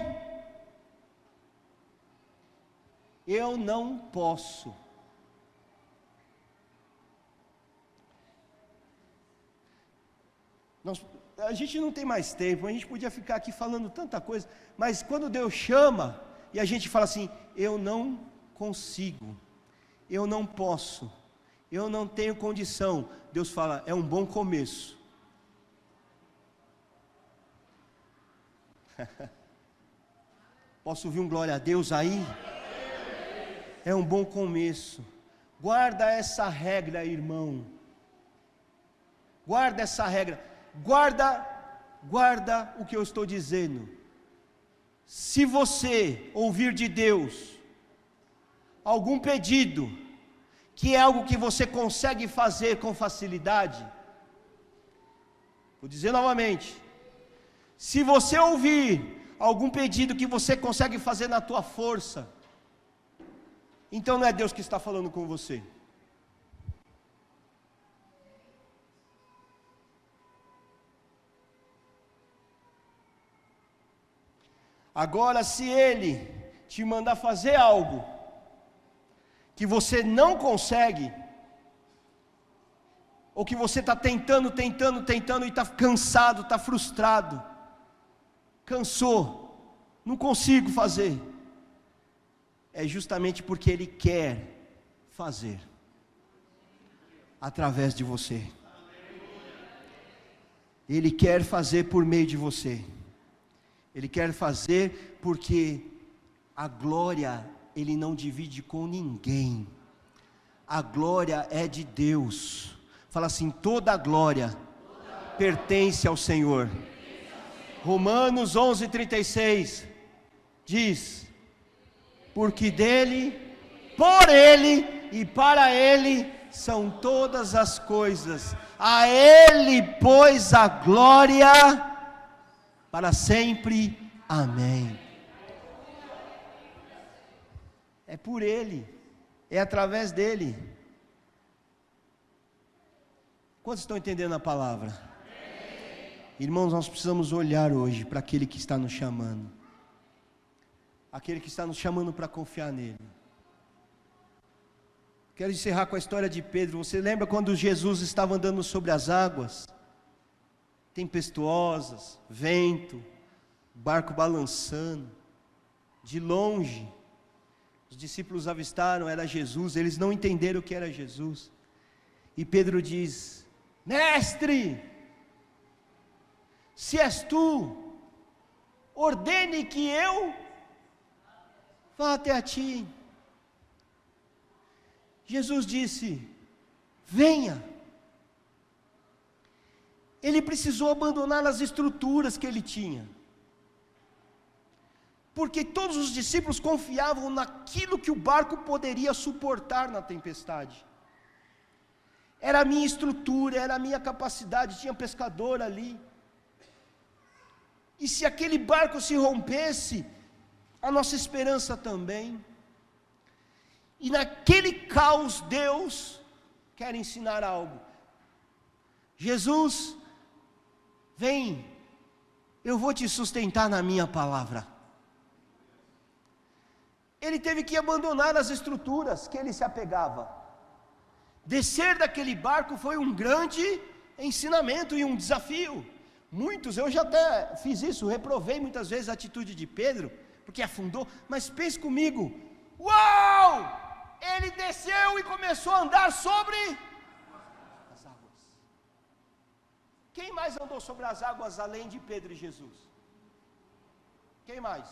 Eu não posso. A gente não tem mais tempo, a gente podia ficar aqui falando tanta coisa, mas quando Deus chama, e a gente fala assim: eu não consigo, eu não posso, eu não tenho condição, Deus fala: é um bom começo. Posso ouvir um glória a Deus aí? É um bom começo. Guarda essa regra, irmão. Guarda essa regra. Guarda o que eu estou dizendo. Se você ouvir de Deus algum pedido, que é algo que você consegue fazer com facilidade, vou dizer novamente, se você ouvir algum pedido que você consegue fazer na tua força, então não é Deus que está falando com você. Agora, se Ele te mandar fazer algo que você não consegue, ou que você está tentando e está cansado, está frustrado, cansou, não consigo fazer, é justamente porque Ele quer fazer através de você. Ele quer fazer por meio de você. Ele quer fazer porque a glória Ele não divide com ninguém. A glória é de Deus. Fala assim: toda a glória pertence ao Senhor. Romanos 11:36 diz: porque dele, por ele e para ele são todas as coisas. A Ele, pois, a glória para sempre. Amém. É por Ele, é através dEle. Quantos estão entendendo a palavra? Irmãos, nós precisamos olhar hoje para aquele que está nos chamando, aquele que está nos chamando para confiar nele. Quero encerrar com a história de Pedro. Você lembra quando Jesus estava andando sobre as águas, tempestuosas, vento, barco balançando, de longe, os discípulos avistaram, era Jesus, eles não entenderam o que era Jesus, e Pedro diz: mestre, se és tu, ordene que eu vá até a ti. Jesus disse: venha. Ele precisou abandonar as estruturas que ele tinha, porque todos os discípulos confiavam naquilo que o barco poderia suportar na tempestade. Era a minha estrutura, era a minha capacidade, tinha pescador ali, e se aquele barco se rompesse, a nossa esperança também. E naquele caos Deus quer ensinar algo. Jesus, vem, eu vou te sustentar na minha palavra. Ele teve que abandonar as estruturas que ele se apegava. Descer daquele barco foi um grande ensinamento e um desafio. Eu já até fiz isso, reprovei muitas vezes a atitude de Pedro, porque afundou, mas pense comigo, uau! Ele desceu e começou a andar sobre as águas. Quem mais andou sobre as águas além de Pedro e Jesus? Quem mais?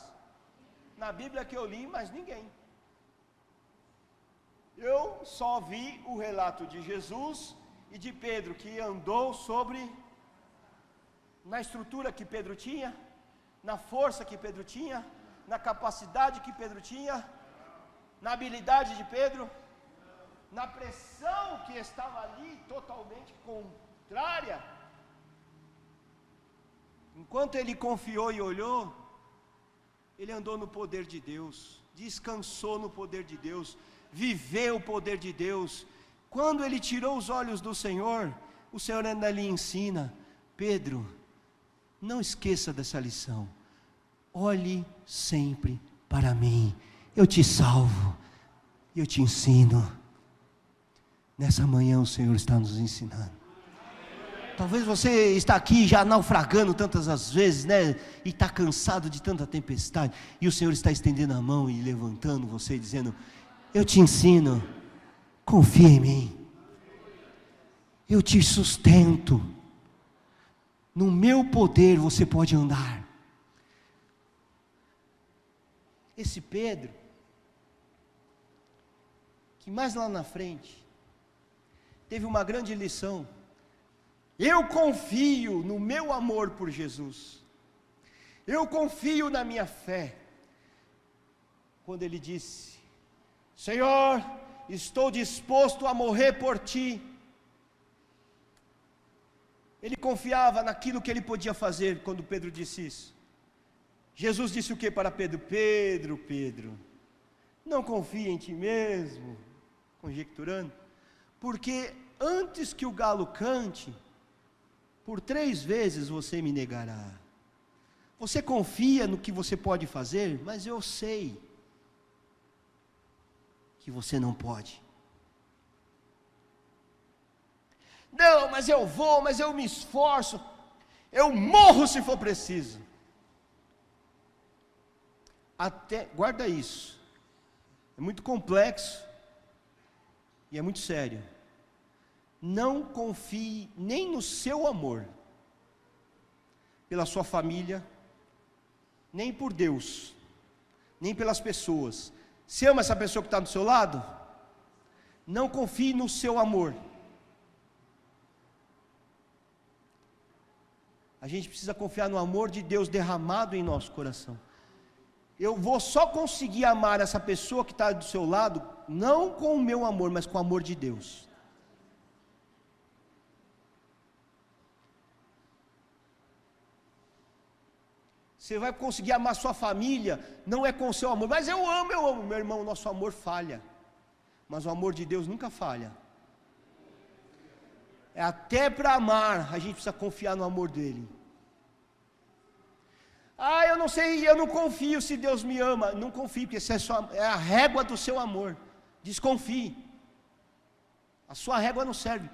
Na Bíblia que eu li, mas ninguém. Eu só vi o relato de Jesus e de Pedro, que andou na estrutura que Pedro tinha, na força que Pedro tinha, na capacidade que Pedro tinha, na habilidade de Pedro, na pressão que estava ali, totalmente contrária. Enquanto ele confiou e olhou, ele andou no poder de Deus, descansou no poder de Deus, viveu o poder de Deus. Quando ele tirou os olhos do Senhor, o Senhor ainda lhe ensina: Pedro, não esqueça dessa lição, olhe sempre para mim, eu te salvo, eu te ensino. Nessa manhã o Senhor está nos ensinando. Talvez você está aqui já naufragando tantas as vezes, né? E está cansado de tanta tempestade, e o Senhor está estendendo a mão e levantando você, dizendo: eu te ensino, confia em mim, eu te sustento, no meu poder você pode andar. Esse Pedro, que mais lá na frente teve uma grande lição: eu confio no meu amor por Jesus, eu confio na minha fé. Quando ele disse: Senhor, estou disposto a morrer por ti. Ele confiava naquilo que ele podia fazer. Quando Pedro disse isso, Jesus disse o que para Pedro? Pedro, não confia em ti mesmo, conjecturando, porque antes que o galo cante, por 3 vezes você me negará. Você confia no que você pode fazer, mas eu sei que você não pode. Não, mas eu vou, mas eu me esforço, eu morro se for preciso. Guarda isso, é muito complexo e é muito sério. Não confie nem no seu amor, pela sua família, nem por Deus, nem pelas pessoas. Você ama essa pessoa que está do seu lado? Não confie no seu amor. A gente precisa confiar no amor de Deus derramado em nosso coração. Eu vou só conseguir amar essa pessoa que está do seu lado, não com o meu amor, mas com o amor de Deus. Você vai conseguir amar sua família, não é com o seu amor, mas eu amo, meu irmão, nosso amor falha, mas o amor de Deus nunca falha. Até para amar, a gente precisa confiar no amor dele. Eu não sei, eu não confio se Deus me ama. Não confie, porque essa é a régua do seu amor. Desconfie. A sua régua não serve.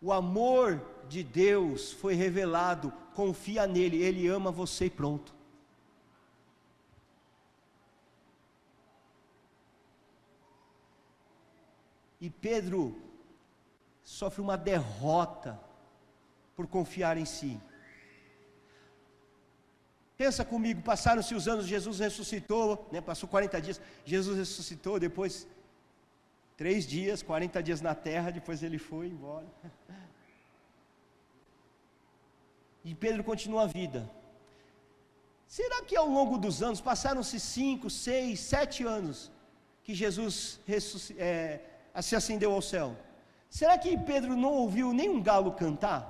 O amor de Deus foi revelado. Confia nele, ele ama você e pronto. E Pedro sofre uma derrota por confiar em si. Pensa comigo, passaram-se os anos, Jesus ressuscitou, passou 40 dias, Jesus ressuscitou, depois 3 dias, 40 dias na terra, depois ele foi embora. E Pedro continua a vida. Será que ao longo dos anos, passaram-se 5, 6, 7 anos, que Jesus se ascendeu ao céu? Será que Pedro não ouviu nenhum galo cantar,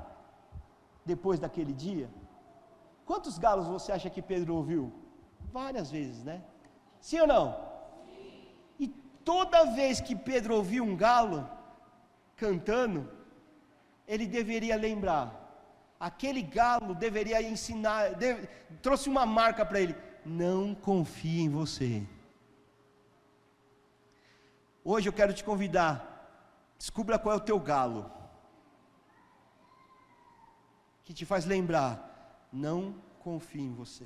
depois daquele dia? Quantos galos você acha que Pedro ouviu? Várias vezes, né? Sim ou não? Sim. E toda vez que Pedro ouviu um galo cantando, ele deveria lembrar, aquele galo deveria ensinar, trouxe uma marca para ele: não confie em você. Hoje eu quero te convidar, descubra qual é o teu galo, que te faz lembrar, não confie em você.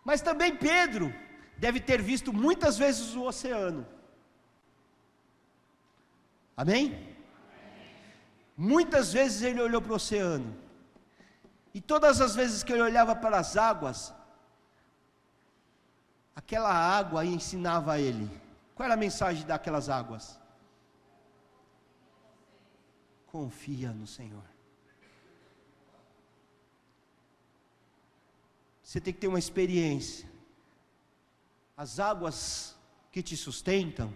Mas também Pedro deve ter visto muitas vezes o oceano. Amém? Muitas vezes ele olhou para o oceano, e todas as vezes que ele olhava para as águas, aquela água ensinava a ele. Qual era a mensagem daquelas águas? Confia no Senhor. Você tem que ter uma experiência. As águas que te sustentam,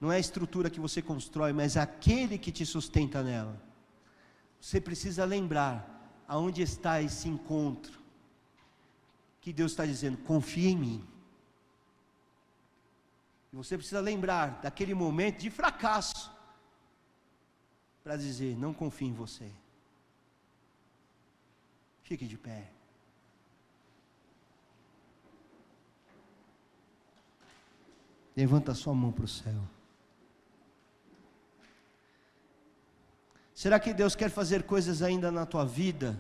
não é a estrutura que você constrói, mas aquele que te sustenta nela. Você precisa lembrar aonde está esse encontro, que Deus está dizendo: confia em mim. E você precisa lembrar daquele momento de fracasso, para dizer: não confio em você. Fique de pé. Levanta a sua mão para o céu. Será que Deus quer fazer coisas ainda na tua vida?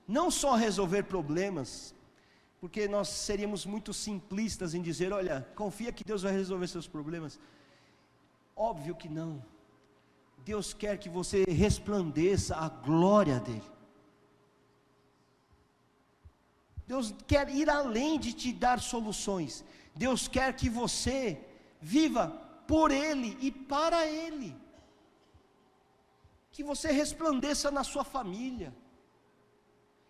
Não só resolver problemas, porque nós seríamos muito simplistas em dizer: olha, confia que Deus vai resolver seus problemas. Óbvio que não. Deus quer que você resplandeça a glória dEle. Deus quer ir além de te dar soluções. Deus quer que você viva por Ele e para Ele. Que você resplandeça na sua família.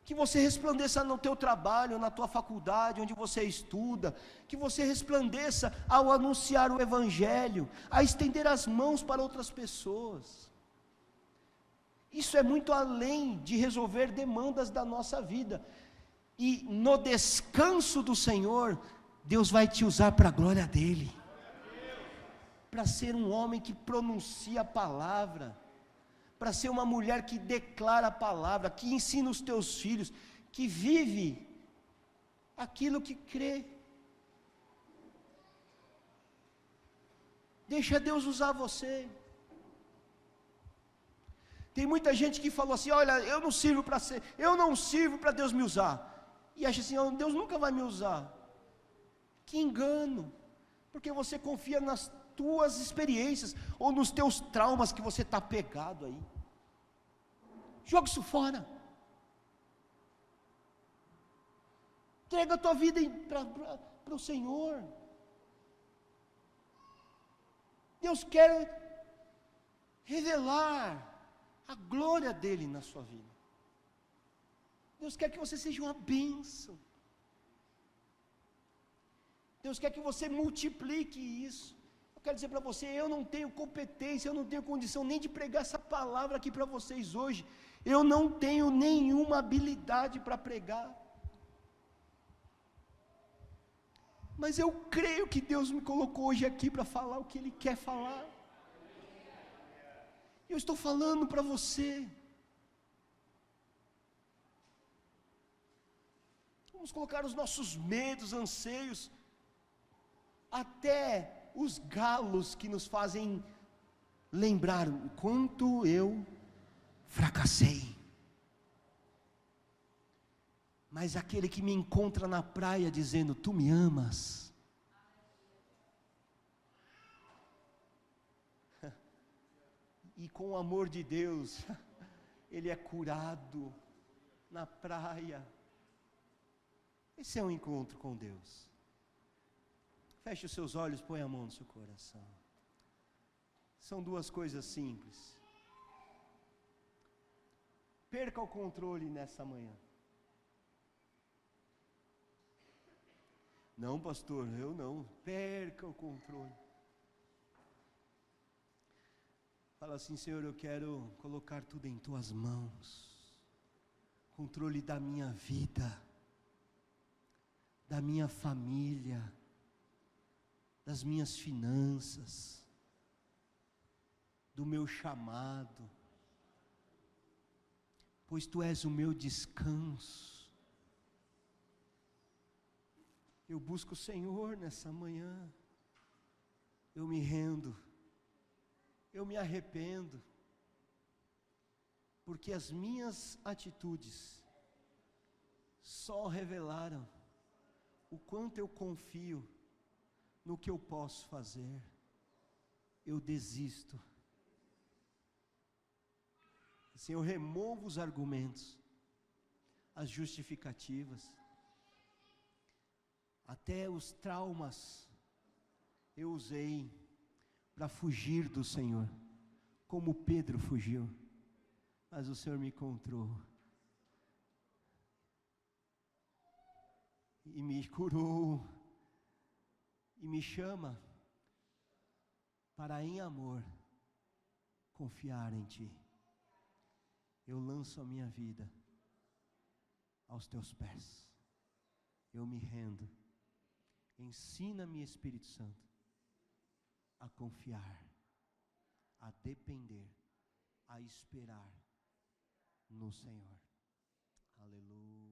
Que você resplandeça no teu trabalho, na tua faculdade, onde você estuda. Que você resplandeça ao anunciar o Evangelho, a estender as mãos para outras pessoas. Isso é muito além de resolver demandas da nossa vida. E no descanso do Senhor, Deus vai te usar para a glória dEle. Para ser um homem que pronuncia a palavra. para ser uma mulher que declara a palavra, que ensina os teus filhos, que vive aquilo que crê. Deixa Deus usar você. Tem muita gente que falou assim: olha, eu não sirvo para Deus me usar. E acha assim: oh, Deus nunca vai me usar. Que engano, porque você confia nas tuas experiências, ou nos teus traumas que você está pegado aí. Joga isso fora. Entrega a tua vida para o Senhor. Deus quer revelar a glória dEle na sua vida. Deus quer que você seja uma bênção. Deus quer que você multiplique isso. Eu quero dizer para você, eu não tenho competência, eu não tenho condição nem de pregar essa palavra aqui para vocês hoje. Eu não tenho nenhuma habilidade para pregar. Mas eu creio que Deus me colocou hoje aqui para falar o que Ele quer falar. Eu estou falando para você. Vamos colocar os nossos medos, anseios, até os galos que nos fazem lembrar o quanto eu fracassei. Mas aquele que me encontra na praia dizendo: tu me amas. E com o amor de Deus, ele é curado na praia. Esse é um encontro com Deus. Feche os seus olhos, põe a mão no seu coração. São duas coisas simples. Perca o controle nessa manhã. Não, pastor, eu não. Perca o controle. Fala assim: Senhor, eu quero colocar tudo em tuas mãos. Controle da minha vida, da minha família, das minhas finanças, do meu chamado, pois tu és o meu descanso. Eu busco o Senhor nessa manhã. Eu me rendo. Eu me arrependo, porque as minhas atitudes só revelaram o quanto eu confio no que eu posso fazer. Eu desisto. Assim, eu removo os argumentos, as justificativas, até os traumas eu usei para fugir do Senhor, como Pedro fugiu, mas o Senhor me encontrou e me curou e me chama para, em amor, confiar em Ti. Eu lanço a minha vida aos Teus pés, eu me rendo. Ensina-me, Espírito Santo, a confiar, a depender, a esperar no Senhor. Aleluia.